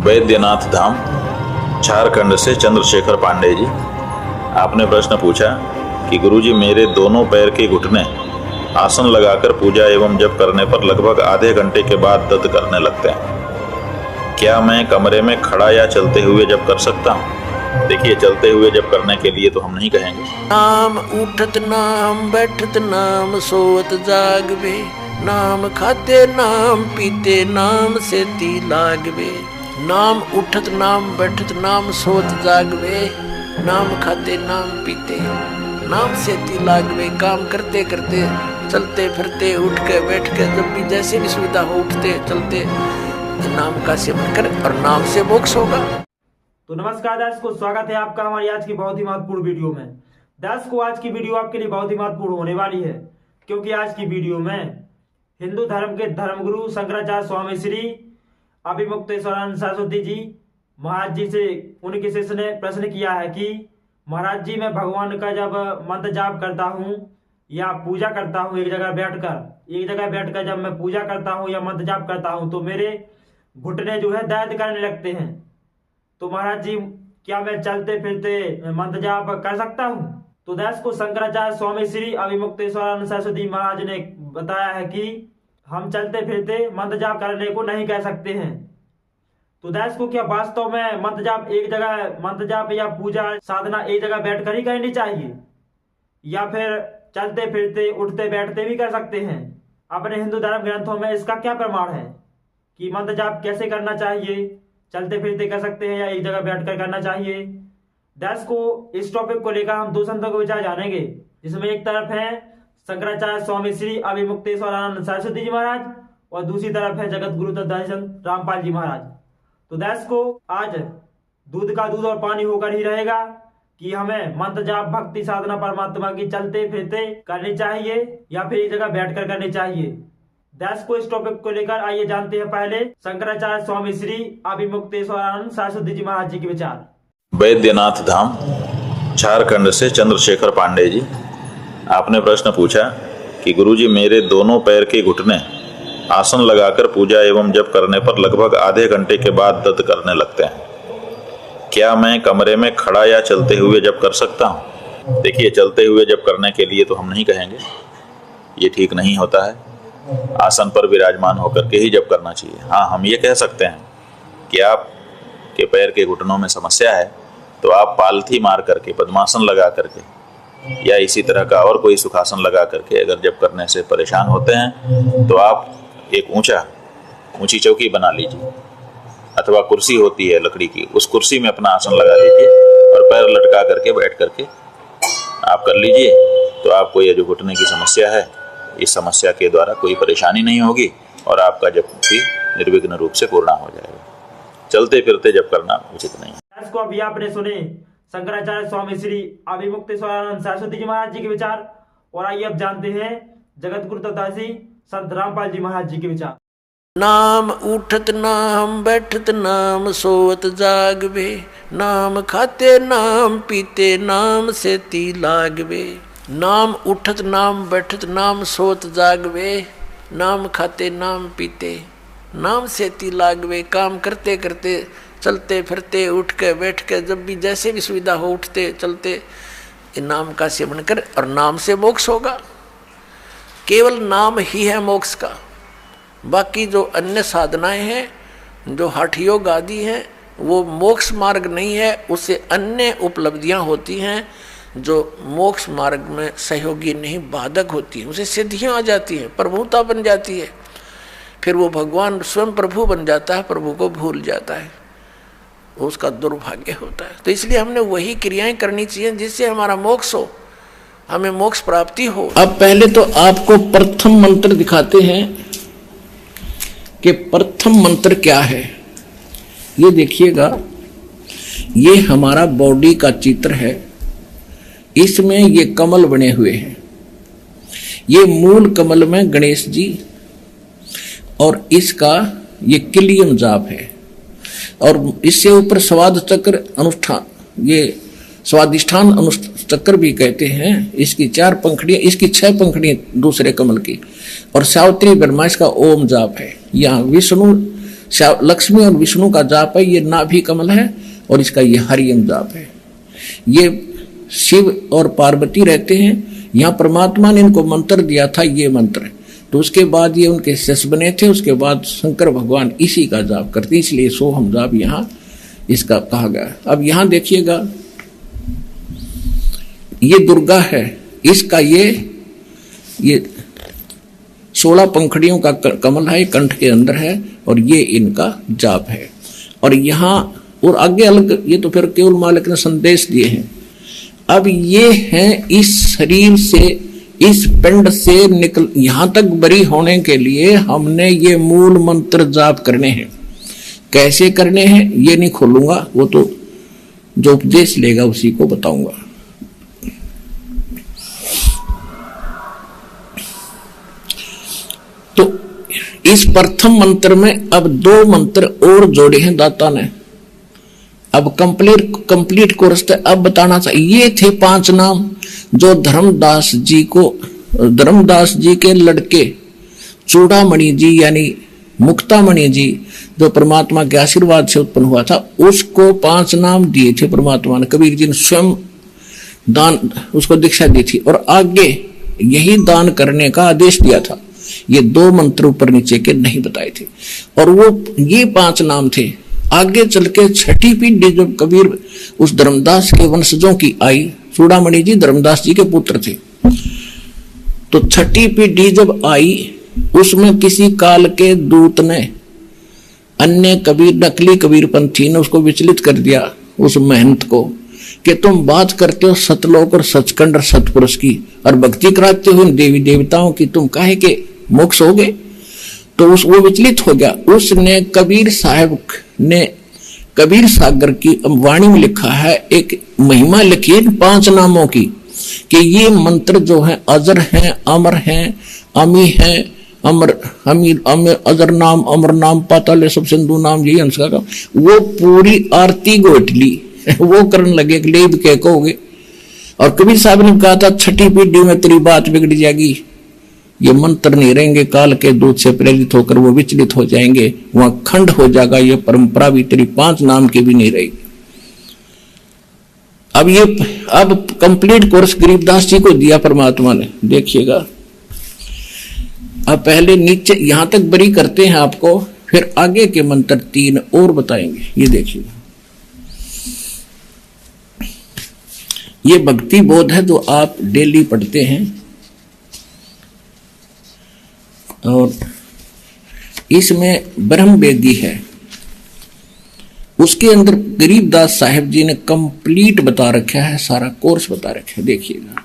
वैद्यनाथ धाम, झारखंड से चंद्रशेखर पांडे जी। आपने प्रश्न पूछा कि गुरुजी मेरे दोनों पैर के घुटने आसन लगाकर पूजा एवं जप करने पर लगभग आधे घंटे के बाद दर्द करने लगते हैं। क्या मैं कमरे में खड़ा या चलते हुए जप कर सकता हूँ? देखिए, चलते हुए जप करने के लिए तो हम नहीं कहेंगे। नाम उठत नाम बैठत नाम सोवत जागवे, नाम खाते नाम पीते नाम सेती लागवे। नाम उठत नाम बैठत नाम सोवत जागवे, नाम खाते नाम पीते नाम सेती लागवे। काम करते करते चलते फिरते उठ के बैठ के जब भी जैसे भी सुविधा हो उठते चलते नाम का सेवन कर और नाम से मोक्ष होगा। तो नमस्कार दर्शकों, स्वागत है आपका हमारी आज की बहुत ही महत्वपूर्ण वीडियो में। दर्शकों, आज की वीडियो आपके लिए बहुत ही महत्वपूर्ण होने वाली है, क्योंकि आज की वीडियो में हिंदू धर्म के धर्मगुरु शंकराचार्य स्वामी श्री अभिमुक्तेश्वरानंद सरस्वती जी महाराज जी से उनके शिष्य ने प्रश्न किया है कि महाराज जी, मैं भगवान का जब मंत्र जाप करता हूँ या पूजा करता हूँ एक जगह बैठकर जब मैं पूजा करता हूँ या मंत्र जाप करता हूँ तो मेरे घुटने जो है दर्द करने लगते हैं। तो महाराज जी, क्या मैं चलते फिरते मंत्र जाप कर सकता हूँ? तो दर्शकों, शंकराचार्य स्वामी श्री अभिमुक्तेश्वरानंद सरस्वती महाराज ने बताया है कि हम चलते फिरते मंत्र जाप करने को नहीं कह सकते हैं। तो दर्शकों, क्या वास्तव में मंत्र जाप या पूजा साधना एक जगह बैठकर ही करनी चाहिए, या फिर चलते फिरते उठते बैठते भी कर सकते हैं? अपने हिंदू धर्म ग्रंथों में इसका क्या प्रमाण है कि मंत्र जाप कैसे करना चाहिए, चलते फिरते कर सकते हैं या एक जगह बैठकर करना चाहिए? दर्शकों, इस टॉपिक को लेकर हम दो संतों के विचार जानेंगे, जिसमें एक तरफ है शंकराचार्य स्वामी श्री अभिमुक्तेश्वरानंद सरस्वती जी महाराज और दूसरी तरफ है जगत गुरु दर्शन रामपाल जी महाराज। तो दर्शकों, आज दूध का दूध और पानी होकर ही रहेगा कि हमें मंत्र जाप भक्ति साधना परमात्मा की चलते फिरते करनी चाहिए या फिर एक जगह बैठकर करनी चाहिए। दर्शकों, इस टॉपिक को लेकर आइए जानते हैं पहले शंकराचार्य स्वामी श्री अभिमुक्तेश्वरानंद सरस्वती जी महाराज जी के विचार। वैद्यनाथ धाम, झारखंड से चंद्रशेखर पांडे जी। आपने प्रश्न पूछा कि गुरुजी मेरे दोनों पैर के घुटने आसन लगाकर पूजा एवं जप करने पर लगभग आधे घंटे के बाद दर्द करने लगते हैं। क्या मैं कमरे में खड़ा या चलते हुए जप कर सकता हूँ? देखिए, चलते हुए जप करने के लिए तो हम नहीं कहेंगे, ये ठीक नहीं होता है। आसन पर विराजमान होकर के ही जप करना चाहिए। हाँ, हम ये कह सकते हैं कि आपके पैर के घुटनों में समस्या है तो आप पालथी मार करके, पद्मासन लगा करके या इसी तरह का और कोई सुखासन लगा करके अगर जप करने से परेशान होते हैं तो आप एक ऊंची चौकी बना लीजिए, अथवा कुर्सी होती है लकड़ी की, उस कुर्सी में अपना आसन लगा लीजिए और पैर लटका करके बैठ करके आप कर लीजिए। तो आपको ये जो घुटने की समस्या है, इस समस्या के द्वारा कोई परेशानी नहीं होगी और आपका जप भी निर्विघ्न रूप से पूर्ण हो जाएगा। चलते फिरते जप करना उचित नहीं है। इसको अभी आपने सुने शंकराचार्य स्वामी श्री अभिमुक्तेश्वरानंद सरस्वती जी महाराज जी के विचार, और आइए अब जानते हैं जगत गुरु तत्वदर्शी संत रामपाल जी महाराज जी के विचार। नाम उठत नाम बैठत नाम सोवत जागवे, नाम खाते नाम पीते नाम सेती लागवे। नाम उठत नाम बैठत नाम सोवत जागवे, नाम खाते नाम पीते नाम सेती लागवे। काम करते करते चलते फिरते उठ के बैठ के जब भी जैसे भी सुविधा हो उठते चलते नाम का सेवन कर और नाम से मोक्ष होगा। केवल नाम ही है मोक्ष का। बाकी जो अन्य साधनाएं हैं, जो हठ योग आदि हैं, वो मोक्ष मार्ग नहीं है। उससे अन्य उपलब्धियां होती हैं जो मोक्ष मार्ग में सहयोगी नहीं, बाधक होती हैं। उसे सिद्धियां आ जाती हैं, प्रभुता बन जाती है। फिर वो भगवान स्वयं प्रभु बन जाता है, प्रभु को भूल जाता है, उसका दुर्भाग्य होता है। तो इसलिए हमने वही क्रियाएं करनी चाहिए जिससे हमारा मोक्ष हो, हमें मोक्ष प्राप्ति हो। अब पहले तो आपको प्रथम मंत्र दिखाते हैं कि प्रथम मंत्र क्या है। ये देखिएगा, ये हमारा बॉडी का चित्र है। इसमें ये कमल बने हुए हैं। ये मूल कमल में गणेश जी और इसका ये किलियम जाप है, और इससे ऊपर स्वाद चक्र अनुष्ठान, ये स्वादिष्ठान अनुचक्र भी कहते हैं। इसकी 4 पंखड़ियां, इसकी 6 पंखड़ियां दूसरे कमल की, और सावित्री ब्रह्मा इसका ओम जाप है। यहाँ विष्णु लक्ष्मी और विष्णु का जाप है, ये नाभि कमल है, और इसका ये हरियम जाप है। ये शिव और पार्वती रहते हैं, यहाँ परमात्मा ने इनको मंत्र दिया था, ये मंत्र। तो उसके बाद ये उनके शिष्य बने थे, उसके बाद शंकर भगवान इसी का जाप करते, इसलिए सोहम जाप यहाँ इसका कहा गया। अब यहाँ देखिएगा, ये दुर्गा है, इसका ये 16 पंखड़ियों का कमल है, कंठ के अंदर है, और ये इनका जाप है। और यहाँ और आगे अलग, ये तो फिर केवल मालिक ने संदेश दिए हैं। अब ये हैं इस शरीर से, इस पिंड से निकल यहां तक बरी होने के लिए हमने ये मूल मंत्र जाप करने हैं। कैसे करने हैं ये नहीं खोलूंगा, वो तो जो उपदेश लेगा उसी को बताऊंगा। तो इस प्रथम मंत्र में अब 2 मंत्र और जोड़े हैं दाता ने। अब कंप्लीट कोर्स तो अब बताना चाहिए। ये थे 5 नाम जो धर्मदास जी के लड़के चूड़ामणि जी यानी मुक्तामणि जी, जो परमात्मा के आशीर्वाद से उत्पन्न हुआ था, उसको 5 नाम दिए थे परमात्मा ने। कबीर जी ने स्वयं दान, उसको दीक्षा दी थी, और आगे यही दान करने का आदेश दिया था। ये 2 मंत्र ऊपर नीचे के नहीं बताए थे, और वो ये 5 नाम थे। आगे चल के 6ठी पीढ़ी जब कबीर उस धर्मदास के वंशजों की आई, चूड़ामणि जी धर्मदास जी के पुत्र थे, तो 6ठी पीढ़ी जब आई, उसमें किसी काल के दूत ने, अन्य कबीर, नकली कबीर पंथी ने उसको विचलित कर दिया, उस महंत को, कि तुम बात करते हो सतलोक और सचखंड और सतपुरुष की, और भक्ति कराते हो देवी देवताओं की, तुम काहे के मोक्ष हो गए। तो वो विचलित हो गया। उसने कबीर साहब ने कबीर सागर की वाणी में लिखा है, एक महिमा लिखी है 5 नामों की, कि ये मंत्र जो है अजर हैं, अमर हैं, अमी हैं, अमर अमीर अमर अजर नाम, अमर नाम, पाताल सब सिंधु नाम, यही हंस का। वो पूरी आरती गोटली वो करने लगे, लेब के कहोगे। और कबीर साहब ने कहा था 6ठी पीढ़ी में तेरी बात बिगड़ जाएगी, ये मंत्र नहीं रहेंगे, काल के दूत से प्रेरित होकर वो विचलित हो जाएंगे, वहां खंड हो जाएगा, ये परंपरा भी तेरी 5 नाम की भी नहीं रहेगी। अब कंप्लीट कोर्स गरीबदास जी को दिया परमात्मा ने, देखिएगा। अब पहले नीचे यहां तक बरी करते हैं आपको, फिर आगे के मंत्र 3 और बताएंगे। ये देखिएगा, ये भक्ति बोध है जो आप डेली पढ़ते हैं, और इसमें ब्रह्म वेदी है, उसके अंदर गरीबदास साहिब जी ने कंप्लीट बता रखा है, सारा कोर्स बता रखा है। देखिएगा,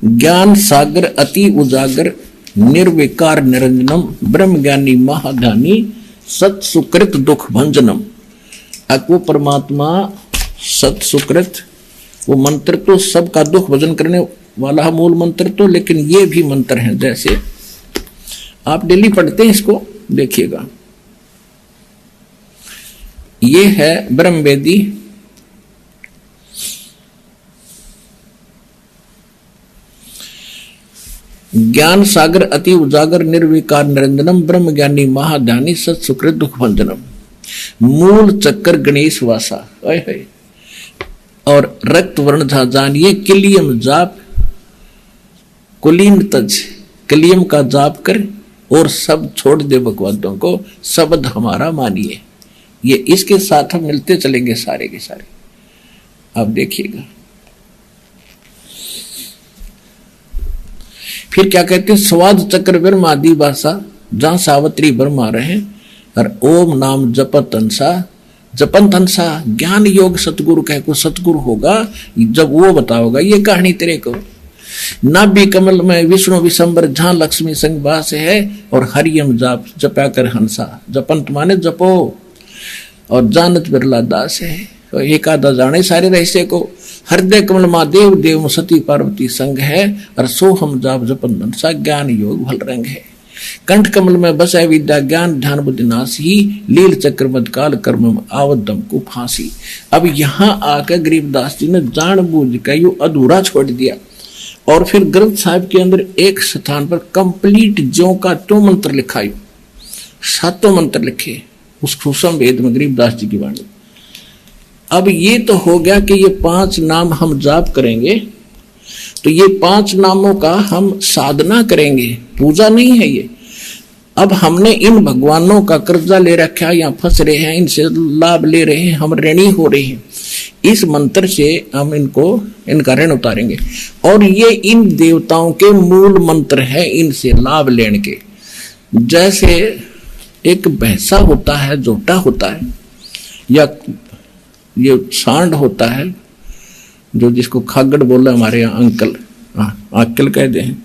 ज्ञान सागर अति उजागर निर्विकार निरंजनम ब्रह्म ज्ञानी महाध्यानी सत सुकृत दुख भंजनम। अब वो परमात्मा सत सुकृत, वो मंत्र तो सबका दुख भजन करने वाला है मूल मंत्र तो, लेकिन ये भी मंत्र हैं, जैसे आप डेली पढ़ते हैं इसको, देखिएगा। ये है ब्रह्म वेदी, ज्ञान सागर अति उजागर निर्विकार निरंजनम ब्रह्म ज्ञानी महाध्यानी सत सुकृत दुख भंजनम मूल चक्कर गणेश वासा है, और रक्त वर्ण झाजान, ये किलियम जाप, कुलीन तज, किलियम का जाप कर और सब छोड़ दे बकवादों को, शब्द हमारा मानिए। ये इसके साथ हम मिलते चलेंगे सारे के सारे। आप देखिएगा, फिर क्या कहते हैं, स्वाद चक्र ब्रह्म आदि भाषा, जहां सावित्री ब्रह्मा रहे, और ओम नाम जपत अंसा, जपंत अंसा ज्ञान योग सतगुरु कह को सतगुरु होगा जब वो बताओगा ये कहानी तेरे को। नाभि कमल में विष्णु विशंबर, जहां लक्ष्मी संग वास है, और हरियम जाप जपा कर हंसा, जपंत माने जपो, और जानत बिरला दास है, तो एक आधा जाने सारे रहस्य को। हृदय कमल महादेव देव सती पार्वती संग है, और सो हम जाप जपन सा ज्ञान योग भल रंग है। कंठ कमल में बसै विद्या ज्ञान ध्यान बुद्धि नासी, लील चक्र मद काल कर्म आवदम को फांसी। अब यहाँ आकर गरीबदास जी ने जानबूझ कर यू अधूरा छोड़ दिया और फिर ग्रंथ साहिब के अंदर एक स्थान पर कंप्लीट ज्यों का त्यों मंत्र लिखा, यू 7 मंत्र लिखे उस सूक्ष्म वेद में गरीबदास जी की वाणी। अब ये तो हो गया कि ये 5 नाम हम जाप करेंगे, तो ये 5 नामों का हम साधना करेंगे, पूजा नहीं है ये। अब हमने इन भगवानों का कर्जा ले रखा है, यहाँ फंस रहे हैं, इनसे लाभ ले रहे हैं, हम ऋणी हो रहे हैं। इस मंत्र से हम इनका ऋण उतारेंगे और ये इन देवताओं के मूल मंत्र है, इनसे लाभ लेने के। जैसे एक भैंसा होता है, जोटा होता है, या ये सांड होता है, जो जिसको खागड़ बोले हमारे यहाँ अंकल, अंकल कहते हैं,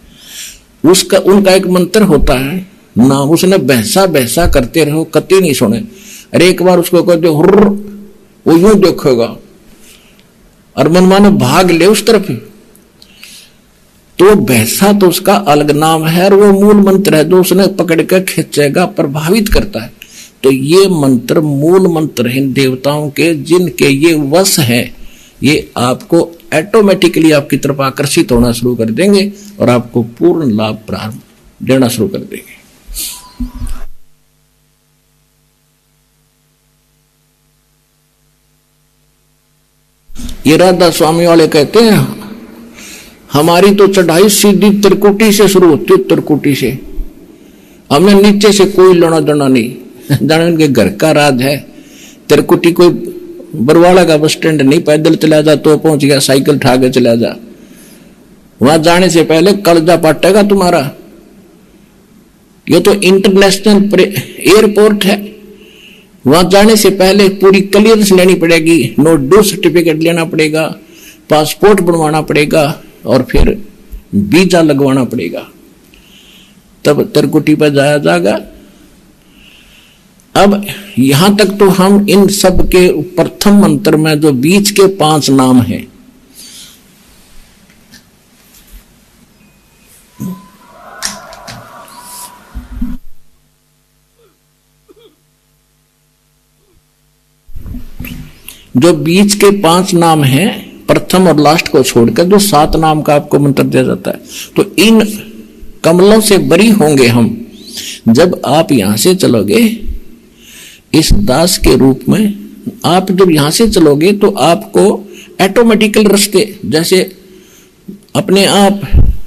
उसका उनका एक मंत्र होता है नाम, उसने भैंसा भैंसा करते रहो, कति नहीं सुने। अरे एक बार उसको कहते हुर्र, वो यूं देखेगा और मनमाने भाग ले उस तरफ। तो भैंसा तो उसका अलग नाम है और वो मूल मंत्र है जो उसने पकड़ कर खींचेगा, प्रभावित करता है। तो ये मंत्र मूल मंत्र हैं देवताओं के, जिनके ये वश है, ये आपको ऑटोमेटिकली आपकी तरफ आकर्षित होना शुरू कर देंगे और आपको पूर्ण लाभ प्रारंभ देना शुरू कर देंगे। ये राधा स्वामी वाले कहते हैं हमारी तो चढ़ाई सीधी त्रिकुटी से शुरू होती है, त्रिकुटी से। हमें नीचे से कोई लेना देना नहीं, जाने उनके घर का राज है। त्रिकुटी कोई बरवाड़ा का बस स्टैंड नहीं, पैदल चला जा तो पहुंच गया, साइकिल उठा के चला जा। वहां जाने से पहले कलजा पाटेगा तुम्हारा। ये तो इंटरनेशनल एयरपोर्ट है, वहां जाने से पहले पूरी क्लियरेंस लेनी पड़ेगी, नो ड्यू सर्टिफिकेट लेना पड़ेगा, पासपोर्ट बनवाना पड़ेगा और फिर वीजा लगवाना पड़ेगा, तब त्रिकुटी पर जाया जाएगा। अब यहां तक तो हम इन सब के प्रथम मंत्र में जो बीच के 5 नाम हैं, जो बीच के 5 नाम हैं, प्रथम और लास्ट को छोड़कर जो 7 नाम का आपको मंत्र दिया जाता है, तो इन कमलों से बरी होंगे हम। जब आप यहां से चलोगे इस दास के रूप में, आप जब यहां से चलोगे तो आपको ऑटोमेटिकल रास्ते जैसे अपने आप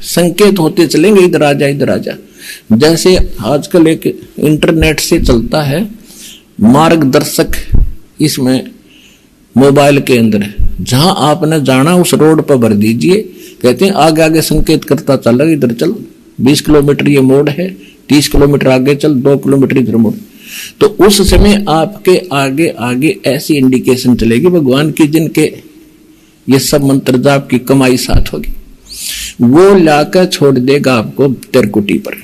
संकेत होते चलेंगे, इधर आ जा इधर आ जा। जैसे आजकल एक इंटरनेट से चलता है मार्गदर्शक, इसमें मोबाइल के अंदर जहां आपने जाना उस रोड पर भर दीजिए, कहते हैं आगे आगे संकेत करता चल, इधर चल 20 किलोमीटर ये मोड़ है, 30 किलोमीटर आगे चल, 2 किलोमीटर इधर मोड़। तो उस समय आपके आगे आगे ऐसी इंडिकेशन चलेगी भगवान की, जिनके ये सब मंत्र जाप की कमाई साथ होगी, वो लाकर छोड़ देगा आपको त्रिकुटी पर।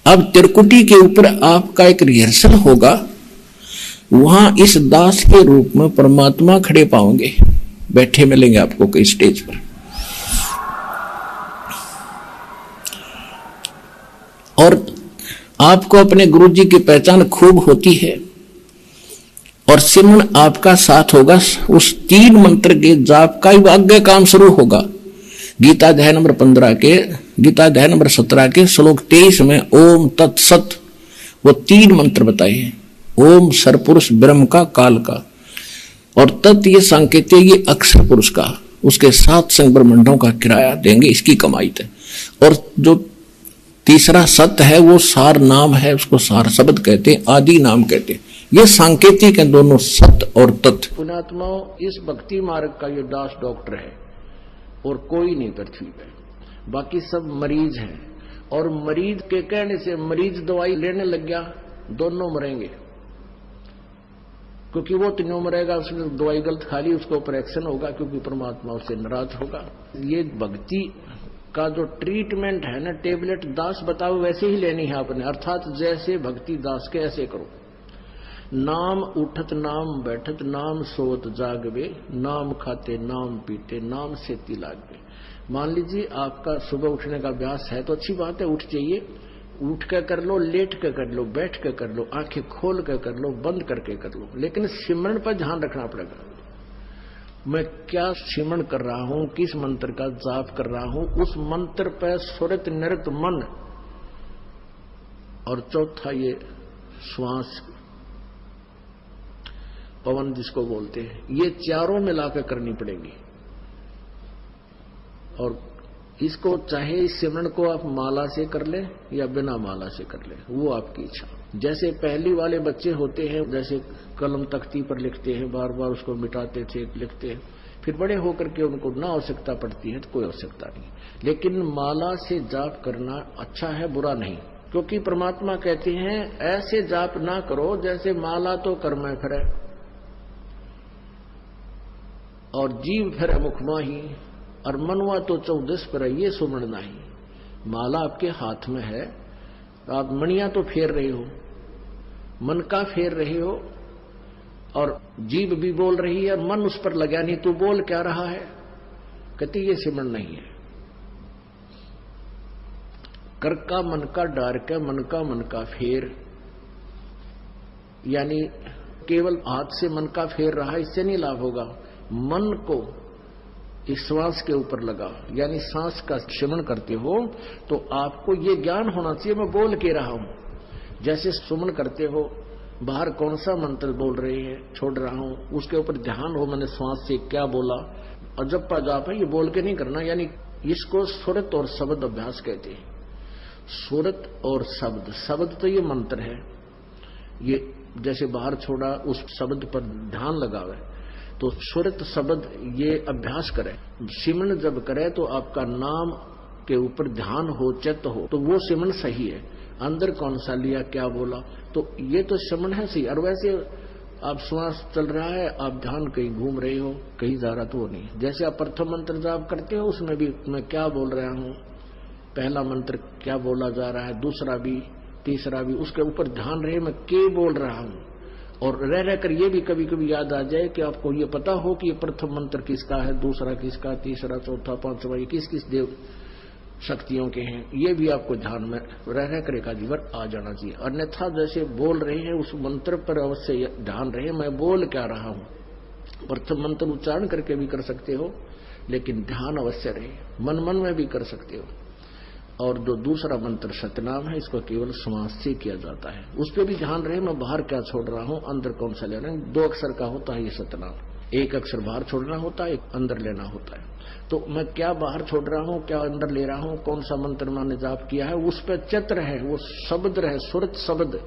अब त्रिकुटी के ऊपर आपका एक रिहर्सल होगा, वहां इस दास के रूप में परमात्मा खड़े पाओगे, बैठे मिलेंगे आपको कई स्टेज पर। और आपको अपने गुरु जी की पहचान खूब होती है और सिमरन आपका साथ होगा। उस 3 मंत्र के जाप का आगे काम शुरू होगा। गीता अध्याय नंबर 15 के, गीता अध्याय नंबर 17 के श्लोक 23 में ओम तत्सत वो 3 मंत्र बताए हैं। ओम सरपुरुष ब्रह्म का, काल का, और तत् ये संकेत ये अक्षर पुरुष का, उसके 7 संग ब्रह्मांडों का किराया देंगे, इसकी कमाई है। और जो तीसरा सत्य है वो सार नाम है, उसको सार शब्द कहते हैं, आदि नाम कहते हैं। ये सांकेतिक है दोनों, सत्य और तत्व। पुण्यात्माओं, इस भक्ति मार्ग का ये दास डॉक्टर है और कोई नहीं पृथ्वी पे, बाकी सब मरीज हैं। और मरीज के कहने से मरीज दवाई लेने लग गया, दोनों मरेंगे, क्योंकि वो तीनों मरेगा, उसने दवाई गलत खा ली, उसको ऑपरेशन होगा, क्योंकि परमात्मा उससे नाराज होगा। ये भक्ति का जो ट्रीटमेंट है ना, टेबलेट दास बताओ वैसे ही लेनी है आपने, अर्थात जैसे भक्ति दास के ऐसे करो। नाम उठत नाम बैठत नाम सोत जागवे, नाम खाते नाम पीते नाम सेती लागवे। मान लीजिए आपका सुबह उठने का अभ्यास है तो अच्छी बात है, उठ जाइए, उठ के कर लो, लेट के कर लो, बैठ के कर लो, आंखें खोल के कर लो, बंद करके कर लो, लेकिन सिमरन पर ध्यान रखना पड़ेगा। मैं क्या सिमरन कर रहा हूं, किस मंत्र का जाप कर रहा हूं, उस मंत्र पर सुरत निरत मन। और चौथा ये श्वास, पवन जिसको बोलते हैं, ये चारों मिलाकर करनी पड़ेगी। और इसको चाहे इस सिमरन को आप माला से कर ले या बिना माला से कर ले, वो आपकी इच्छा। जैसे पहली वाले बच्चे होते हैं, जैसे कलम तख्ती पर लिखते हैं, बार बार उसको मिटाते थे, लिखते हैं, फिर बड़े होकर के उनको ना आवश्यकता पड़ती है तो कोई आवश्यकता नहीं। लेकिन माला से जाप करना अच्छा है, बुरा नहीं, क्योंकि परमात्मा कहते हैं ऐसे जाप ना करो जैसे माला तो कर में फिरे और जीव फिरे मुख माही, और मनवा तो 14 पर ये सुमरण नहीं। माला आपके हाथ में है, आप मणियां तो फेर रहे हो, मन का फेर रहे हो, और जीभ भी बोल रही है और मन उस पर लगा नहीं, तू बोल क्या रहा है, कहती ये सिमरण नहीं है। कर का मन का डार के मन का फेर, यानी केवल हाथ से मन का फेर रहा, इससे नहीं लाभ होगा। मन को इस श्वास के ऊपर लगा, यानी सांस का सिमरन करते हो तो आपको ये ज्ञान होना चाहिए मैं बोल के रहा हूं। जैसे सुमन करते हो, बाहर कौन सा मंत्र बोल रहे हैं, छोड़ रहा हूं, उसके ऊपर ध्यान हो मैंने श्वास से क्या बोला। और जब पा जाप है ये बोल के नहीं करना, यानी इसको सुरत और शब्द अभ्यास कहते हैं। सुरत और शब्द, शब्द तो ये मंत्र है, ये जैसे बाहर छोड़ा उस शब्द पर ध्यान लगावे, तो सुरत शब्द ये अभ्यास करे। सिमरन जब करे तो आपका नाम के ऊपर ध्यान हो, चित्त हो, तो वो सिमरन सही है। अंदर कौन सा लिया, क्या बोला, तो ये तो सिमरन है सही। और वैसे आप श्वास चल रहा है, आप ध्यान कहीं घूम रहे हो, कहीं जा रहा तो नहीं। जैसे आप प्रथम मंत्र जाप करते हो, उसमें भी मैं क्या बोल रहा हूं, पहला मंत्र क्या बोला जा रहा है, दूसरा भी, तीसरा भी, उसके ऊपर ध्यान रहे मैं क्या बोल रहा हूं। और रह रहकर ये भी कभी कभी याद आ जाए कि आपको ये पता हो कि ये प्रथम मंत्र किसका है, दूसरा किसका, तीसरा, चौथा, पांचवा, ये किस किस देव शक्तियों के हैं, ये भी आपको ध्यान में रह रहकर एक आधी बार आ जाना चाहिए। अन्यथा जैसे बोल रहे हैं उस मंत्र पर अवश्य ध्यान रहे मैं बोल क्या रहा हूं। प्रथम मंत्र उच्चारण करके भी कर सकते हो, लेकिन ध्यान अवश्य रहे, मन मन में भी कर सकते हो। और जो दूसरा मंत्र सतनाम है, इसको केवल श्वास से किया जाता है, उस पर भी ध्यान रहे मैं बाहर क्या छोड़ रहा हूं, अंदर कौन सा ले रहा हूं। 2 अक्षर का होता है ये सतनाम, 1 अक्षर बाहर छोड़ना होता है, 1 अंदर लेना होता है। तो मैं क्या बाहर छोड़ रहा हूं, क्या अंदर ले रहा हूं, कौन सा मंत्र मैंने जाप किया है, उस पर चित्त रहे, वो शब्द रहे, सुरत शब्द,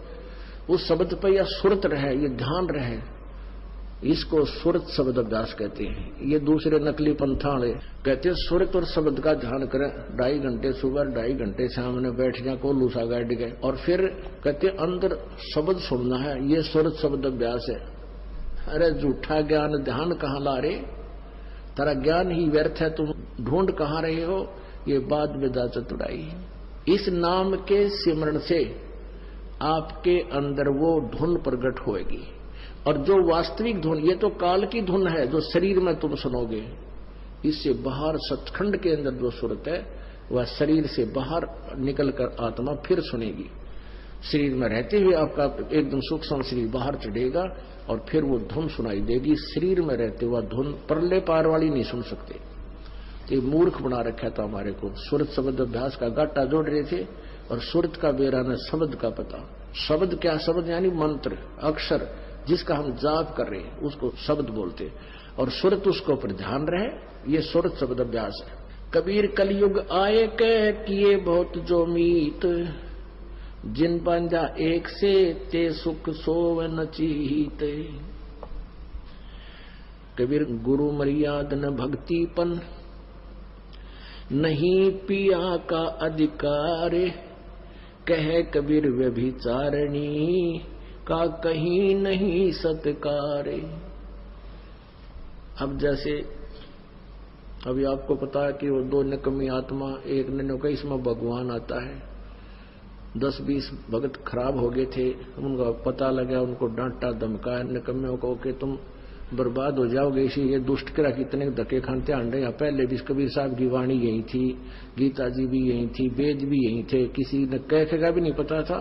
उस शब्द पर या सुरत रहे, ये ध्यान रहे, इसको सुरत शब्द अभ्यास कहते हैं। ये दूसरे नकली पंथाड़े कहते हैं सुरत और शब्द का ध्यान करें, 2.5 घंटे सुबह, 2.5 घंटे सामने बैठ जा को लूसा गाड़ गए, और फिर कहते अंदर शब्द सुनना है, ये सुरत शब्द अभ्यास है। अरे झूठा ज्ञान ध्यान कहाँ ला रहे, तेरा ज्ञान ही व्यर्थ है, तुम ढूंढ कहाँ रहे हो, ये बाद में जा चतुराई। इस नाम के सिमरण से आपके अंदर वो धुन प्रकट होएगी, और जो वास्तविक धुन, ये तो काल की धुन है जो शरीर में तुम सुनोगे, इससे बाहर सचखंड के अंदर जो सुरत है वह शरीर से बाहर निकलकर आत्मा फिर सुनेगी। शरीर में रहते हुए आपका एकदम सूक्ष्म शरीर बाहर चढ़ेगा और फिर वो धुन सुनाई देगी। शरीर में रहते हुआ धुन परले पार वाली नहीं सुन सकते, ये मूर्ख बना रखा था हमारे को। सुरत शब्द अभ्यास का गाटा जोड़ रहे थे और सुरत का बेरा न शब्द का पता। शब्द क्या, शब्द यानी मंत्र, अक्षर जिसका हम जाप कर रहे हैं उसको शब्द बोलते, और सुरत उसके ऊपर ध्यान रहे, ये सुरत शब्द अभ्यास है। कबीर कलयुग आए कह किए बहुत जो मीत, जिन बांधा एक से ते सुख सोव न चीत। कबीर गुरु मर्याद न भक्तिपन, नहीं पिया का अधिकार, कह कबीर व्यभिचारणी का कहीं नहीं सत्कार। अब जैसे अभी आपको पता है कि वो 2 निकम्मी आत्मा, एक ने कहा इसमें भगवान आता है, 10-20 भगत खराब हो गए थे, उनका पता लगा, उनको डांटा धमकाया निकम्मियों को कि तुम बर्बाद हो जाओगे। इसी ये दुष्ट करा कितने धक्के खाते आंडे। यहाँ पहले भी कबीर साहब की वाणी यही थी, गीता जी भी यही थी, वेद भी यही थे, किसी ने कैसे का भी नहीं पता था।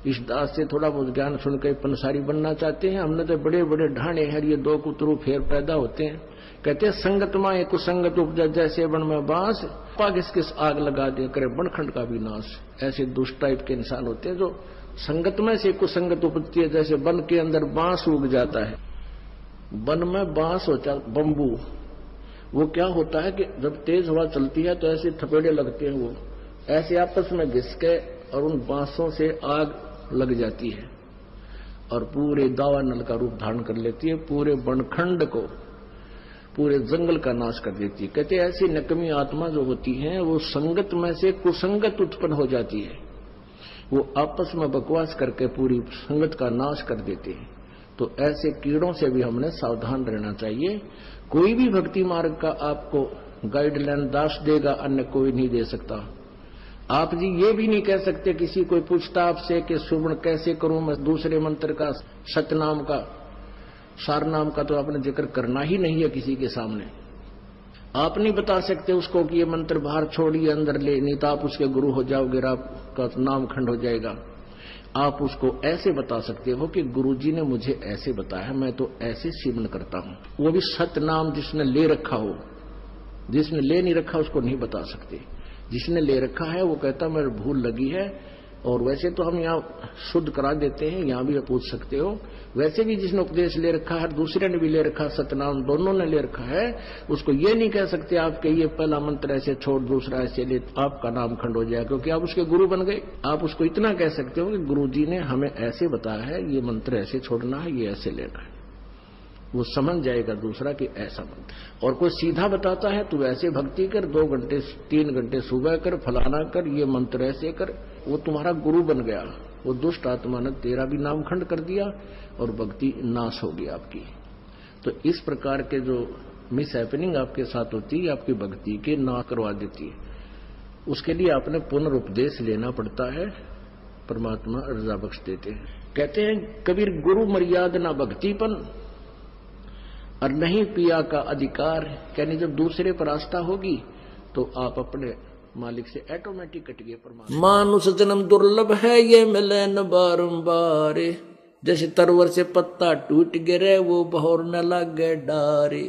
इस दास से थोड़ा बहुत ज्ञान सुन के पंसारी बनना चाहते हैं। हमने तो बड़े बड़े ढाणे हैं, ये दो कुतरू फेर पैदा होते हैं। कहते हैं संगत माए कुसंगत उपजा, जैसे बन में बांस पाग किस आग लगा दे करे बनखंड का भी नाश। ऐसे दुष्ट टाइप के इंसान होते हैं जो संगत में से कुसंगत उपजती है। जैसे वन के अंदर बांस उग जाता है, वन में बांस होता बम्बू, वो क्या होता है कि जब तेज हवा चलती है तो ऐसे थपेड़े लगते हैं, वो ऐसे आपस में घिस के और उन बांसों से आग लग जाती है और पूरे दावानल का रूप धारण कर लेती है, पूरे बनखंड को, पूरे जंगल का नाश कर देती है। कहते हैं ऐसी नकमी आत्मा जो होती है वो संगत में से कुसंगत उत्पन्न हो जाती है, वो आपस में बकवास करके पूरी संगत का नाश कर देते हैं। तो ऐसे कीड़ों से भी हमने सावधान रहना चाहिए। कोई भी भक्ति मार्ग का आपको गाइडलाइन दास देगा, अन्य कोई नहीं दे सकता। आप जी ये भी नहीं कह सकते, किसी कोई पूछता आपसे कि सुमन कैसे करूं मैं, दूसरे मंत्र का सतनाम का सारनाम का तो आपने जिक्र करना ही नहीं है किसी के सामने। आप नहीं बता सकते उसको कि ये मंत्र बाहर छोड़िए अंदर ले, नहीं तो आप उसके गुरु हो जाओगे, आपका नाम खंड हो जाएगा। आप उसको ऐसे बता सकते हो कि गुरुजी ने मुझे ऐसे बताया, मैं तो ऐसे सिमरन करता हूं। वो भी सतनाम जिसने ले रखा हो, जिसने ले नहीं रखा उसको नहीं बता सकते। जिसने ले रखा है वो कहता मेरे भूल लगी है। और वैसे तो हम यहाँ शुद्ध करा देते हैं, यहाँ भी आप पूछ सकते हो। वैसे भी जिसने उपदेश ले रखा है, दूसरे ने भी ले रखा, सतनाम दोनों ने ले रखा है, उसको ये नहीं कह सकते आपके ये पहला मंत्र ऐसे छोड़ दूसरा ऐसे ले, आपका नाम खंड हो जाएगा, क्योंकि आप उसके गुरु बन गए। आप उसको इतना कह सकते हो कि गुरुजी ने हमें ऐसे बताया है, ये मंत्र ऐसे छोड़ना है, ये ऐसे लेना है, वो समझ जाएगा दूसरा कि ऐसा मंत्र। और कोई सीधा बताता है तू ऐसे भक्ति कर, 2 घंटे 3 घंटे सुबह कर, फलाना कर, ये मंत्र ऐसे कर, वो तुम्हारा गुरु बन गया। वो दुष्ट आत्मा ने तेरा भी नाम खंड कर दिया और भक्ति नाश होगी आपकी। तो इस प्रकार के जो मिस हैपनिंग आपके साथ होती है, आपकी भक्ति के ना करवा देती है। उसके लिए आपने पुनरुपदेश लेना पड़ता है, परमात्मा रजा बख्श देते हैं। कहते हैं कबीर गुरु मर्यादा ना भक्तिपन और नहीं पिया का अधिकार। यानी जब दूसरे पर आस्था होगी तो आप अपने मालिक से ऑटोमेटिक कट गए। परमात्मा मानुष जन्म दुर्लभ है, ये मिले न बारंबार। जैसे तरवर से पत्ता टूट गिरे, वो बहोर न लगे डारे।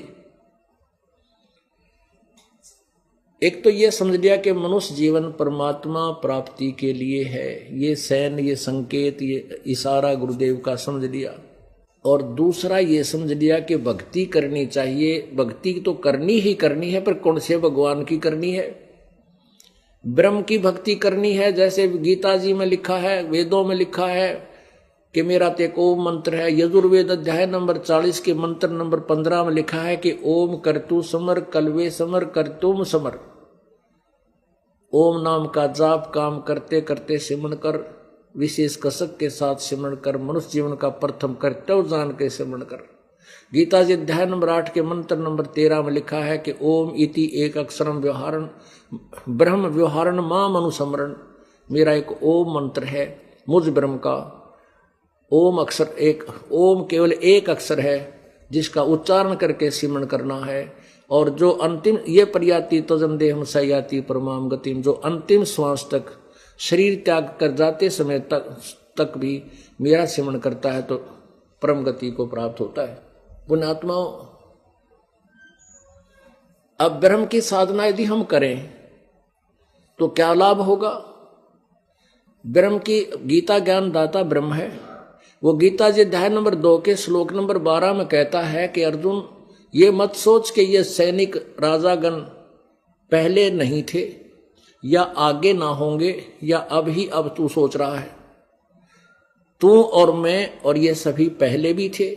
एक तो ये समझ लिया कि मनुष्य जीवन परमात्मा प्राप्ति के लिए है, ये सैन, ये संकेत, ये इशारा गुरुदेव का समझ लिया। और दूसरा ये समझ लिया कि भक्ति करनी चाहिए। भक्ति तो करनी ही करनी है, पर कौन से भगवान की करनी है? ब्रह्म की भक्ति करनी है। जैसे गीता जी में लिखा है, वेदों में लिखा है कि मेरा तो एक ओम मंत्र है। यजुर्वेद अध्याय नंबर 40 के मंत्र नंबर 15 में लिखा है कि ओम करतु समर कलवे समर करतुम समर। ओम नाम का जाप काम करते करते सिमरण कर, विशेष कसक के साथ सिमरण कर, मनुष्य जीवन का प्रथम कर्तव्य जान के सिमरण कर। गीता जी अध्याय नंबर 8 के मंत्र नंबर 13 में लिखा है कि ओम इति एक अक्षरम व्यवहारण ब्रह्म व्यवहारण माम अनुसमरण। मेरा एक ओम मंत्र है, मुझ ब्रह्म का ओम अक्षर एक, ओम केवल एक अक्षर है जिसका उच्चारण करके सिमरण करना है। और जो अंतिम ये पर्याति तजम देहम सयाति परमाम गतिम, जो अंतिम श्वास तक शरीर त्याग कर जाते समय तक भी मेरा सिमरण करता है तो परम गति को प्राप्त होता है। पुण्यात्माओं, अब ब्रह्म की साधना यदि हम करें तो क्या लाभ होगा? ब्रह्म की गीता ज्ञान दाता ब्रह्म है। वो गीता जी अध्याय नंबर 2 के श्लोक नंबर 12 में कहता है कि अर्जुन ये मत सोच के ये सैनिक राजागण पहले नहीं थे या आगे ना होंगे या अब तू सोच रहा है। तू और मैं और ये सभी पहले भी थे,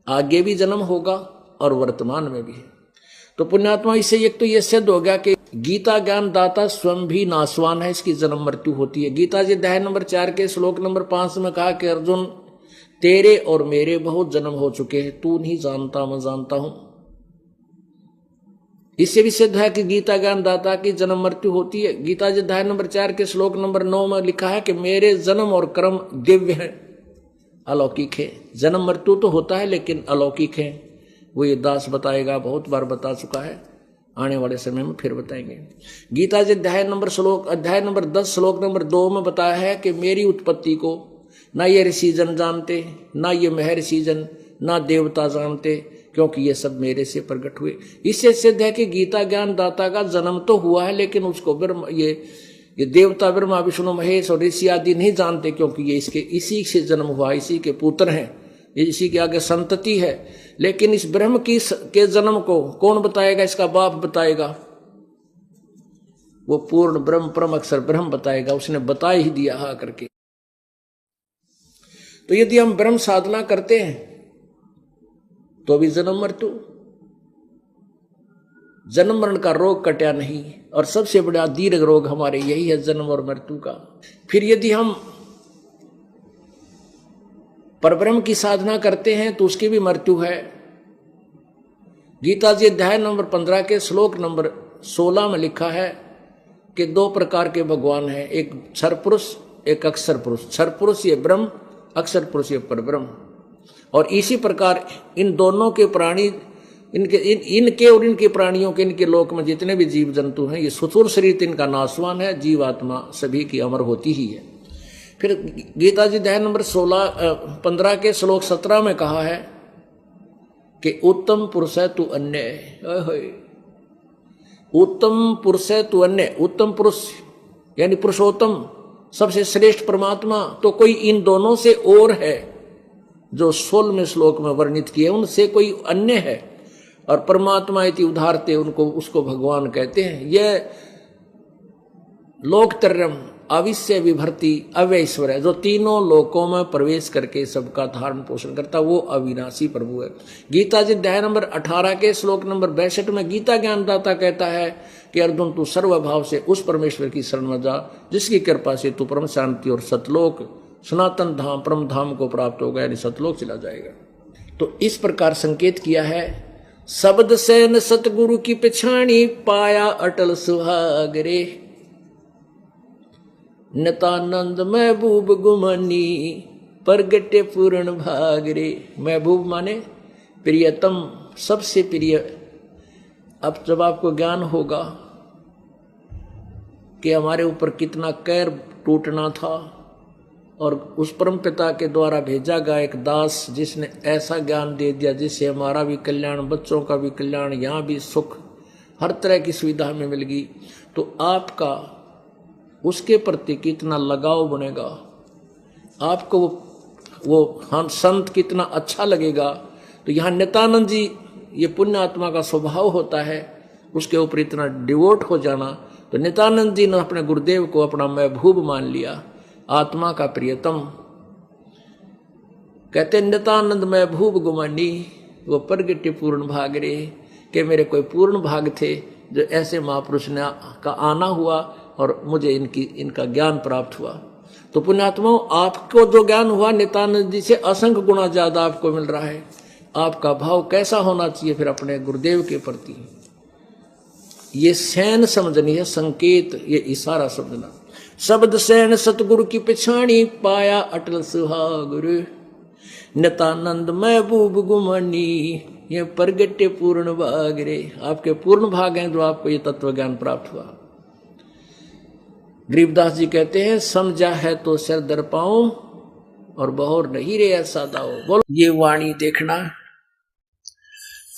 आगे भी जन्म होगा और वर्तमान में भी है। तो पुण्यात्मा, इससे एक तो ये सिद्ध हो गया कि गीता ज्ञान दाता स्वयं भी नासवान है, इसकी जन्म मृत्यु होती है। गीता जी अध्याय नंबर 4 के श्लोक नंबर 5 में कहा कि अर्जुन तेरे और मेरे बहुत जन्म हो चुके हैं, तू नहीं जानता मैं जानता हूं। इससे भी सिद्ध है कि गीता ज्ञान दाता की जन्म मृत्यु होती है। गीता जी अध्याय नंबर 4 के श्लोक नंबर 9 में लिखा है कि मेरे जन्म और कर्म दिव्य हैं, अलौकिक है। जन्म मृत्यु तो होता है लेकिन अलौकिक है। वो ये दास बताएगा, बहुत बार बता चुका है, आने वाले समय में फिर बताएंगे। गीता जी अध्याय नंबर 10 श्लोक नंबर 2 में बताया है कि मेरी उत्पत्ति को ना ये ऋषिजन जानते, ना ये महर्षिजन, ना देवता जानते, क्योंकि ये सब मेरे से प्रकट हुए। इससे सिद्ध है कि गीता ज्ञान दाता का जन्म तो हुआ है, लेकिन उसको ये देवता ब्रह्मा विष्णु महेश और ऋषि आदि नहीं जानते, क्योंकि ये इसी से जन्म हुआ, इसी के पुत्र हैं, इसी के आगे संतति है। लेकिन इस ब्रह्म के जन्म को कौन बताएगा? इसका बाप बताएगा, वो पूर्ण ब्रह्म परम अक्षर ब्रह्म बताएगा, उसने बता ही दिया हा करके। तो यदि हम ब्रह्म साधना करते हैं तो भी जन्म मरण का रोग कटा नहीं, और सबसे बड़ा दीर्घ रोग हमारे यही है, जन्म और मृत्यु का। फिर यदि हम परब्रह्म की साधना करते हैं तो उसकी भी मृत्यु है। गीता जी अध्याय नंबर 15 के श्लोक नंबर 16 में लिखा है कि 2 प्रकार के भगवान हैं, एक क्षर पुरुष, एक अक्षर पुरुष। क्षर पुरुष ये ब्रह्म, अक्षर पुरुष ये परब्रह्म। और इसी प्रकार इन दोनों के प्राणी, इनके और इनके प्राणियों के, इनके लोक में जितने भी जीव जंतु हैं, ये सुतुर शरीर इनका नाशवान है, जीवात्मा सभी की अमर होती ही है। फिर गीता जी अध्याय नंबर 15 के श्लोक 17 में कहा है कि उत्तम पुरुष है तू अन्य। उत्तम पुरुष है तू अन्य। उत्तम पुरुष यानी पुरुषोत्तम, सबसे श्रेष्ठ परमात्मा तो कोई इन दोनों से और है, जो 16वें श्लोक में वर्णित किए, उनसे कोई अन्य है। और परमात्मा इति उदाहरते, उसको भगवान कहते हैं। यह लोकत्रयम् अविश्य विभर्ति अव्यश्वर है, जो तीनों लोकों में प्रवेश करके सबका धारण पोषण करता, वो अविनाशी प्रभु है। गीता जी अध्याय नंबर 18 के श्लोक नंबर 62 में गीता ज्ञानदाता कहता है कि अर्जुन तू सर्वभाव से उस परमेश्वर की शरण में जा, जिसकी कृपा से तू परम शांति और सतलोक सनातन धाम परम धाम को प्राप्त होगा, यानी सतलोक चला जाएगा। तो इस प्रकार संकेत किया है, शब्द सैन सतगुरु की पिछाणी पाया अटल सुहाग रे, नितानंद महबूब गुमानी प्रगटे पूर्ण भाग रे। महबूब माने प्रियतम, सबसे प्रिय। अब जब आपको ज्ञान होगा कि हमारे ऊपर कितना कैर टूटना था, और उस परम पिता के द्वारा भेजा गया एक दास जिसने ऐसा ज्ञान दे दिया जिससे हमारा भी कल्याण, बच्चों का भी कल्याण, यहाँ भी सुख, हर तरह की सुविधा हमें मिल गई, तो आपका उसके प्रति कितना लगाव बनेगा, आपको वो हम संत कितना अच्छा लगेगा। तो यहाँ नित्यानंद जी, ये पुण्य आत्मा का स्वभाव होता है, उसके ऊपर इतना डिवोट हो जाना। तो नित्यानंद जी ने अपने गुरुदेव को अपना महबूब मान लिया, आत्मा का प्रियतम। कहते नित्यानंद महबूब गुमानी, वो प्रगटे पूर्ण भाग रे, कि मेरे कोई पूर्ण भाग थे जो ऐसे महापुरुष ने का आना हुआ और मुझे इनका ज्ञान प्राप्त हुआ। तो पुण्यात्माओं, आपको जो ज्ञान हुआ नित्यानंद जी से असंख्य गुना ज्यादा आपको मिल रहा है। आपका भाव कैसा होना चाहिए फिर अपने गुरुदेव के प्रति? ये सैन समझनी है, संकेत, ये इशारा समझना। शब्द सैन सतगुरु की पिछाणी पाया अटल सुहागुरु, नित्यानंद महबूब गुमानी ये प्रगटे पूर्ण भाग रे। आपके पूर्ण भाग हैं जो आपको ये तत्व ज्ञान प्राप्त हुआ। गरीबदास जी कहते हैं, समझा है तो सिर दर पाऊं और बहुर नहीं रे ऐसा दाओ। बोलो ये वाणी देखना।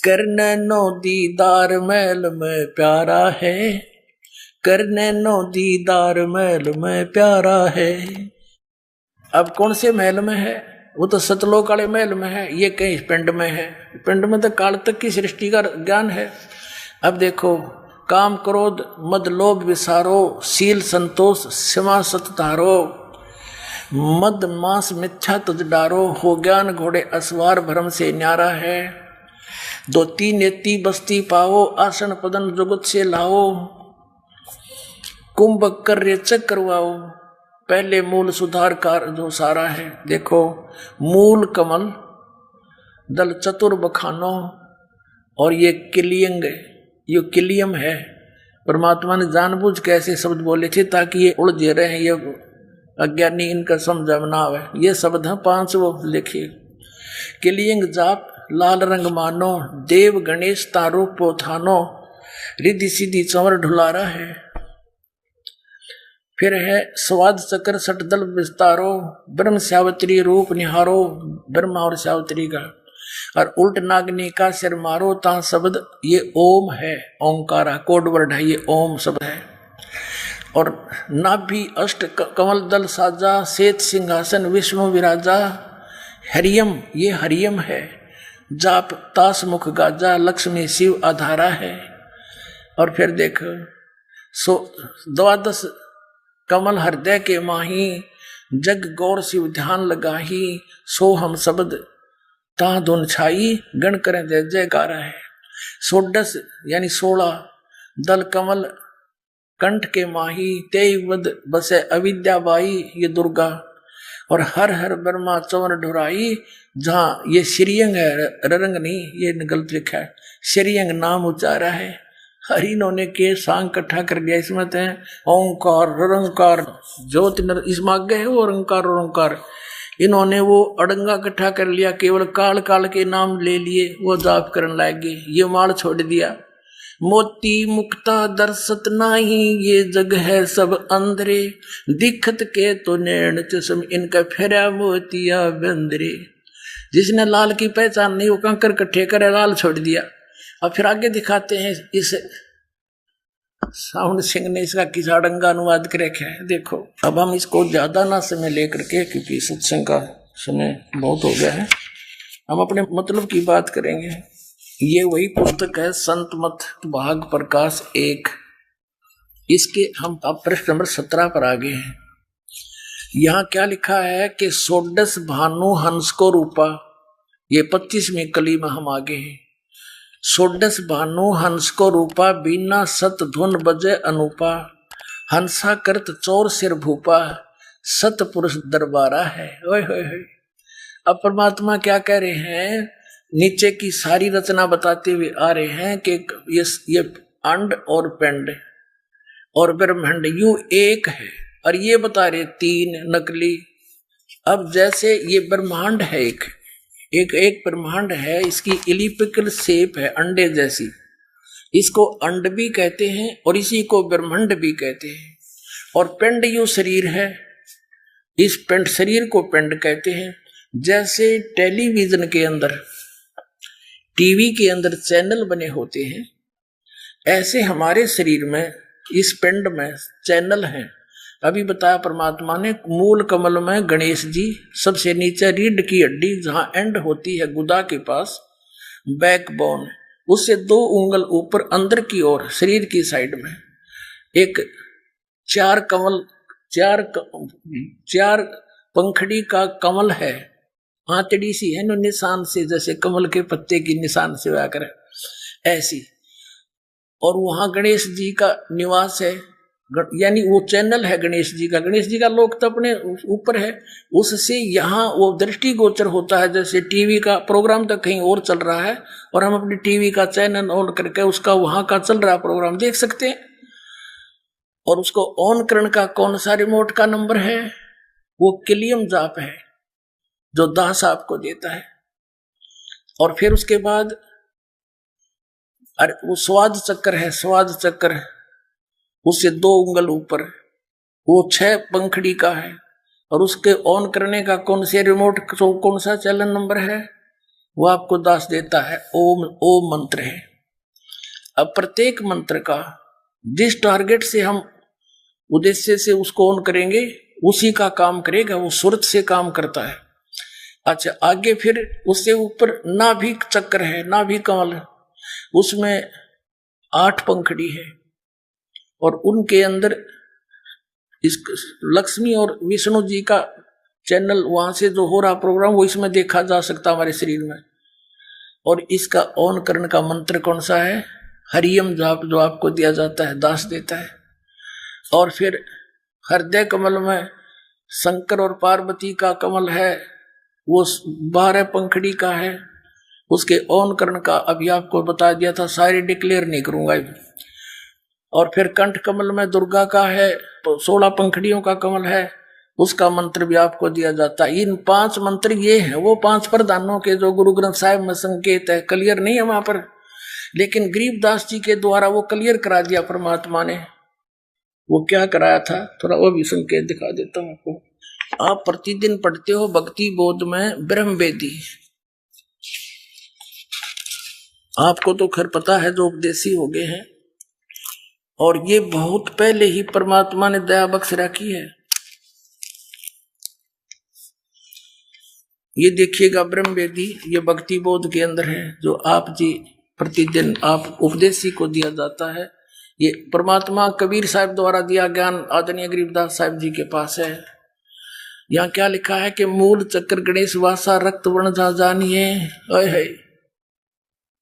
करने नो दीदार महल में प्यारा है, करने नो दीदार महल में प्यारा है। अब कौन से महल में है? वो तो सतलोक वाले महल में है, ये कहीं पिंड में है। पिंड में तो काल तक की सृष्टि का ज्ञान है। अब देखो, काम क्रोध मद लोभ विसारो, शील संतोष सीमा सत तारो, मद मांस मिथ्या तुझ डारो, हो ज्ञान घोड़े असवार भरम से न्यारा है। दो तीन नेती बस्ती पाओ, आसन पदन जुगत से लाओ, कुंभ कर्य चक करवाओ, पहले मूल सुधार कार जो सारा है। देखो, मूल कमल दल चतुर बखानो, और ये किलियंग, ये किलियम है। परमात्मा ने जानबूझ के ऐसे शब्द बोले थे ताकि ये उलझे रहे, ये अज्ञानी इनका समझ ना आवे। ये शब्द है 5 वो लिखिए। किलियंग जाप लाल रंग मानो, देव गणेश तारो पोथानो, रिद्धि सिद्धि चंवर ढुलारा है। फिर है स्वाद चक्र सटदल विस्तारो, ब्रह्म सावित्री रूप निहारो, ब्रह्मा और सावित्री का। और उल्ट नागनी का सिर मारो ता शब्द ये ओम है, ओंकारा कोड वर्ड है, ये ओम शब्द है। और नाभि अष्ट कमल दल साजा, श्वेत सिंहासन विष्णु विराजा, हरियम ये हरियम है, जाप तास मुख गाजा, लक्ष्मी शिव आधारा है। और फिर देखो द्वादश कमल हृदय के माही, जग गौर शिव ध्यान लगाही, सो हम शब्द ता धुन छाई, गण करें जय जयकारा है। 16 यानी 16 दल कमल कंठ के माही, तेवद बसे अविद्या बाई ये दुर्गा। और हर हर ब्रह्मा चौर ढुराई, जहाँ ये श्रीयंग है, ररंग नहीं, ये गलत लिखा है, श्रीयंग नाम उच्चारा है। हरि इन्होंने के सांग इकट्ठा कर दिया, इसमें तो ओंकार रंकार ज्योत इसमें आगे है वो रंकार ओंकार, इन्होंने वो अड़ंगा इकट्ठा कर लिया, केवल काल काल के नाम ले लिए, वो जाप करने लगे, ये माल छोड़ दिया। मोती मुक्ता दर्शत नाही, ये जग है सब अंधरे, दिखत के तो नैन चश्म इनका फेरा मोतिया बंदरे। जिसने लाल की पहचान नहीं, वो कंकर इकट्ठे करे, लाल छोड़ दिया। और फिर आगे दिखाते हैं, इस साउंड सिंह ने इसका किसाड़ंगा अनुवाद कर रखा है। देखो अब हम इसको ज्यादा ना समय लेकर के, क्योंकि सत्संग का समय बहुत हो गया है, हम अपने मतलब की बात करेंगे। ये वही पुस्तक है संत मत भाग प्रकाश 1, इसके हम अब प्रश्न नंबर 17 पर आ गए हैं। यहाँ क्या लिखा है कि 16 भानु हंस को रूपा, ये 25वीं कली में हम आगे हैं। 16 भानु हंस को रूपा, बिना सत धुन बजे अनुपा, हंसा करत चोर सिर भूपा, सत पुरुष दरबारा है। ओए होए होए। अब परमात्मा क्या कह रहे हैं, नीचे की सारी रचना बताते हुए आ रहे हैं कि ये अंड और पिंड और ब्रह्मांड यूं एक है, और ये बता रहे 3 नकली। अब जैसे ये ब्रह्मांड है, एक ब्रह्मांड है, इसकी इलिप्टिकल शेप है अंडे जैसी, इसको अंड भी कहते हैं और इसी को ब्रह्मांड भी कहते हैं। और पिंड यूं शरीर है, इस पिंड शरीर को पिंड कहते हैं। जैसे टेलीविजन के अंदर, टीवी के अंदर चैनल बने होते हैं, ऐसे हमारे शरीर में इस पिंड में चैनल हैं। अभी बताया परमात्मा ने, मूल कमल में गणेश जी, सबसे नीचे रीढ़ की हड्डी जहां एंड होती है गुदा के पास, बैकबोन, उससे 2 उंगल ऊपर अंदर की ओर शरीर की साइड में एक 4 पंखड़ी का कमल है, आंतड़ी सी है, निशान से, जैसे कमल के पत्ते की निशान से आकर ऐसी। और वहां गणेश जी का निवास है, यानी वो चैनल है गणेश जी का। गणेश जी का लोक तो अपने ऊपर है, उससे यहाँ वो दृष्टि गोचर होता है। जैसे टीवी का प्रोग्राम तो कहीं और चल रहा है और हम अपनी टीवी का चैनल ऑन करके उसका वहां का चल रहा प्रोग्राम देख सकते हैं। और उसको ऑन करने का कौन सा रिमोट का नंबर है, वो किलियम जाप है जो दास आपको देता है। और फिर उसके बाद अरे वो स्वाद चक्र है, स्वाद चक्र उससे 2 उंगल ऊपर, वो 6 पंखड़ी का है। और उसके ऑन करने का कौन से रिमोट, कौन सा चैनल नंबर है, वो आपको दास देता है। ओम ओम मंत्र है। अब प्रत्येक मंत्र का जिस टारगेट से हम उद्देश्य से उसको ऑन करेंगे, उसी का काम करेगा, वो सुरत से काम करता है। अच्छा, आगे फिर उससे ऊपर नाभिक चक्र है, नाभिक कमल, उसमें 8 पंखड़ी है। और उनके अंदर इस लक्ष्मी और विष्णु जी का चैनल, वहां से जो हो रहा प्रोग्राम वो इसमें देखा जा सकता हमारे शरीर में। और इसका ऑन करने का मंत्र कौन सा है, हरियम जाप, जो आपको दिया जाता है, दास देता है। और फिर हृदय कमल में शंकर और पार्वती का कमल है, वो 12 पंखड़ी का है। उसके ऑन करने का अभी आपको बता दिया था, सारे डिक्लेयर नहीं करूंगा। और फिर कंठ कमल में दुर्गा का है, 16 पंखड़ियों का कमल है। उसका मंत्र भी आपको दिया जाता है। इन 5 मंत्र ये हैं वो 5 प्रधानों के जो गुरु ग्रंथ साहिब में संकेत है, क्लियर नहीं है वहां पर, लेकिन गरीबदास जी के द्वारा वो क्लियर करा दिया परमात्मा ने। वो क्या कराया था, थोड़ा वो भी संकेत दिखा देता हूं आपको। आप प्रतिदिन पढ़ते हो भक्ति बोध में ब्रह्म वेदी, आपको तो खैर पता है जो उपदेशी हो गए हैं, और ये बहुत पहले ही परमात्मा ने दया बख्श रखी है। ये देखिएगा ब्रह्म वेदी, ये भक्ति बोध के अंदर है, जो आप जी प्रतिदिन आप उपदेशी को दिया जाता है। ये परमात्मा कबीर साहब द्वारा दिया ज्ञान आदरणीय गरीबदास साहब जी के पास है। यहाँ क्या लिखा है कि मूल चक्र गणेश वासा रक्त वर्ण जा जानिए, है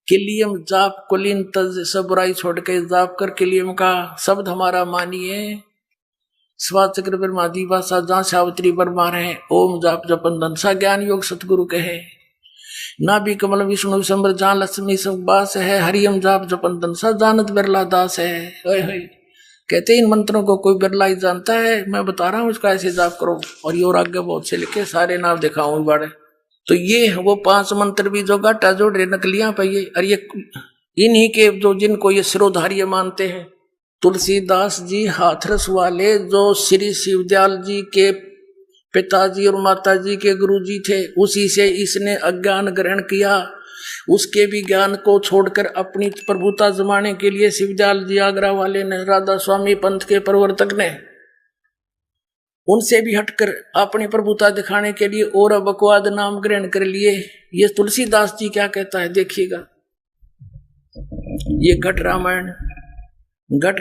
किलियम जाप कुलीन तज सब बुराई छोड़ के जाप कर किलियम का शब्द हमारा मानिए। स्वा चक्र ब्रह्मादि वासा जहाँ सावित्री बरमा रहे, ओम जाप जपन धनसा ज्ञान योग सतगुरु कहे। ना भी कमल विष्णु विशंबर जहाँ लक्ष्मी सब बास है, हरियम जाप जपन धनसा जानत बिरला दास है। कहते इन मंत्रों को कोई बिरला ही जानता है, मैं बता रहा हूँ इसका ऐसे जाप करो। और ये और आगे बहुत से लिखे, सारे नाम दिखाऊं बड़े। तो ये वो 5 मंत्र भी जो गाटा जोड़ रहे नकलियां पे ये, और ये इन्हीं के जो जिनको ये सिरोधार्य मानते हैं। तुलसीदास जी हाथरस वाले जो श्री शिवदयाल जी के पिताजी और माताजी के गुरुजी थे, उसी से इसने अज्ञान ग्रहण किया। उसके भी ज्ञान को छोड़कर अपनी प्रभुता जमाने के लिए शिवदयाल जी आगरा वाले ने, राधा स्वामी पंथ के प्रवर्तक ने, उनसे भी हटकर अपनी प्रभुता दिखाने के लिए और बकवाद नाम ग्रहण कर लिए। ये तुलसीदास जी क्या कहता है देखिएगा। ये घट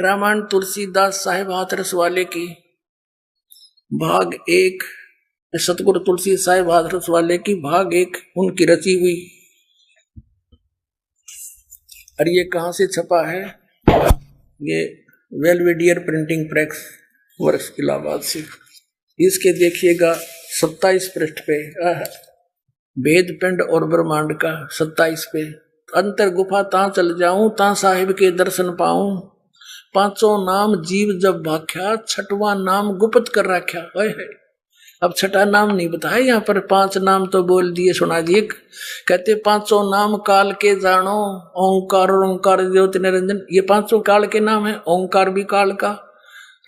रामायण तुलसीदास साहिब हाथरस वाले की भाग 1, सतगुरु तुलसी साहिब हाथरस वाले की भाग 1 उनकी रची हुई। और ये कहाँ से छपा है, ये वेलवेडियर प्रिंटिंग प्रेस वर्ष इलाहाबाद से। इसके देखिएगा 27 पृष्ठ पे भेद पिंड और ब्रह्मांड का 27 पे, अंतर गुफा ता चल जाऊं ता साहिब के दर्शन पाऊं, 5 नाम जीव जब भाख्या, 6वां नाम गुप्त कर रखा। अब 6ठा नाम नहीं बताया यहाँ पर, 5 नाम तो बोल दिए सुना दिए। कहते 5 नाम काल के जानो, ओंकार और ओंकार ज्योति निरंजन। ये 5 काल के नाम है, ओंकार भी काल का,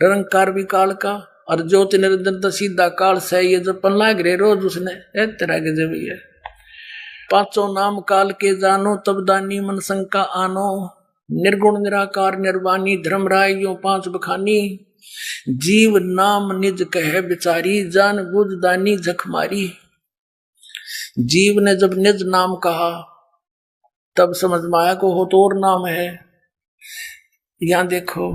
निरंकार भी काल का, और ज्योति निरंजन तो सीधा काल से। ये जब पन लाग रहे रोज उसने तरह के जब है 5 नाम काल के जानो, तब दानी मन शंका आनो, निर्गुण निराकार निर्वाणी धर्म राय यो 5 बखानी, जीव नाम निज कहे बिचारी, जान बुझ दानी झक मारी। जीव ने जब निज नाम कहा तब समझ में आया को हो तो और नाम है। यहां देखो,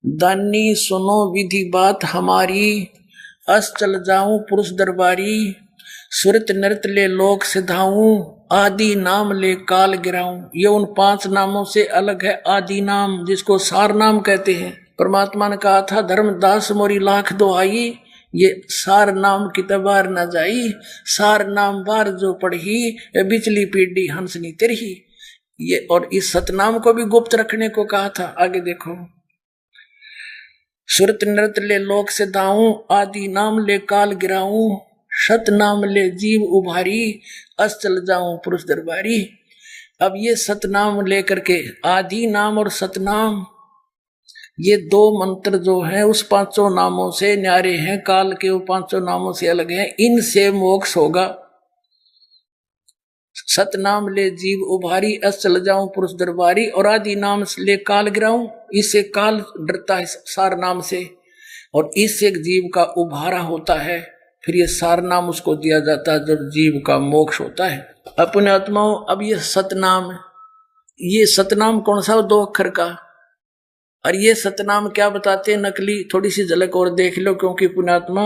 दानी सुनो विधि बात हमारी, अस चल जाऊं पुरुष दरबारी, सुरत नृत ले लोक सिधाऊं, आदि नाम ले काल गिराऊं। ये उन 5 नामों से अलग है आदि नाम, जिसको सार नाम कहते हैं। परमात्मा ने कहा था धर्मदास मोरी लाख दुहाई, ये सार नाम की तबार न जाई, सार नाम बार जो पढ़ी, बिचली पीढ़ी हंसनी तेरही। ये और इस सतनाम को भी गुप्त रखने को कहा था। आगे देखो, सुरत नृत ले लोक सिधाऊं, आदि नाम ले काल गिराऊं, सत नाम ले जीव उभारी, अस चल जाऊं पुरुष दरबारी। अब ये सतनाम लेकर के आदि नाम और सतनाम, ये 2 मंत्र जो हैं उस 5 नामों से न्यारे हैं, काल के वो 5 नामों से अलग हैं। इनसे मोक्ष होगा। सतनाम ले जीव उभारी, अस चल जाऊं पुरुष दरबारी, और आदि नाम ले काल गिराऊं, इससे काल डरता है सार नाम से, और इससे एक जीव का उभारा होता है। फिर ये सार नाम उसको दिया जाता है जब जीव का मोक्ष होता है। अपने आत्माओं, अब ये सतनाम, ये सतनाम कौन सा 2 अक्षर का, और ये सतनाम क्या बताते हैं नकली, थोड़ी सी झलक और देख लो, क्योंकि पुण्यात्मा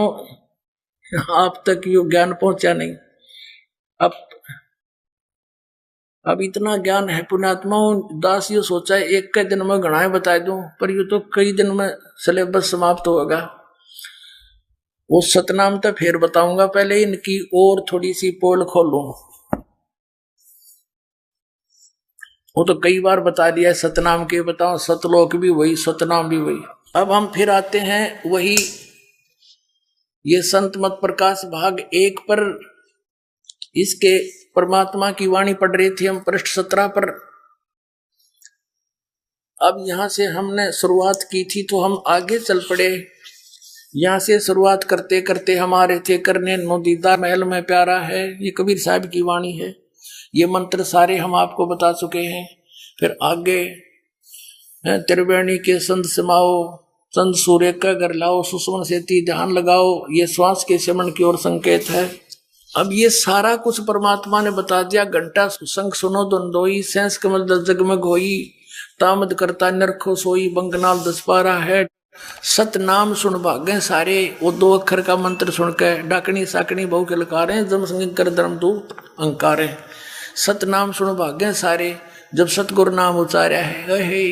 आप तक ये ज्ञान पहुंचा नहीं। अब इतना ज्ञान है पुण्यात्माओं, दास ये सोचा है 1 के दिन में गणाएं बता दूं, पर ये तो कई दिन में सिलेबस समाप्त होगा। वो सतनाम तो फिर बताऊंगा, पहले इनकी और थोड़ी सी पोल खोलूं। वो तो कई बार बता दिया सतनाम के, बताओ सतलोक भी वही, सतनाम भी वही। अब हम फिर आते हैं वही ये संत मत प्रकाश भाग 1 पर इसके परमात्मा की वाणी पढ़ रही थी हम, पृष्ठ 17 पर। अब यहां से हमने शुरुआत की थी तो हम आगे चल पड़े। यहां से शुरुआत करते करते हमारे थे करने नो दीदार महल में प्यारा है, ये कबीर साहब की वाणी है। ये मंत्र सारे हम आपको बता चुके हैं। फिर आगे त्रिवेणी के संत समाओ, संत सूर्य का घर लाओ, सुषमन सेती ध्यान लगाओ, ये श्वास के शमन की ओर संकेत है। अब ये सारा कुछ परमात्मा ने बता दिया। घंटा संग सुनो दंडोई, सेंस कमल दस जगमग होई, तामद करता नरखो सोई, बंगनाल 10 पारा है। सत नाम सुन भागे सारे, वो 2 अक्षर का मंत्र सुन के डाकनी साकनी बहु के लकारे, जम संग कर धर्म तू अंकारे। सत नाम सुन भागे सारे, जब सतगुरु नाम उचार्या है।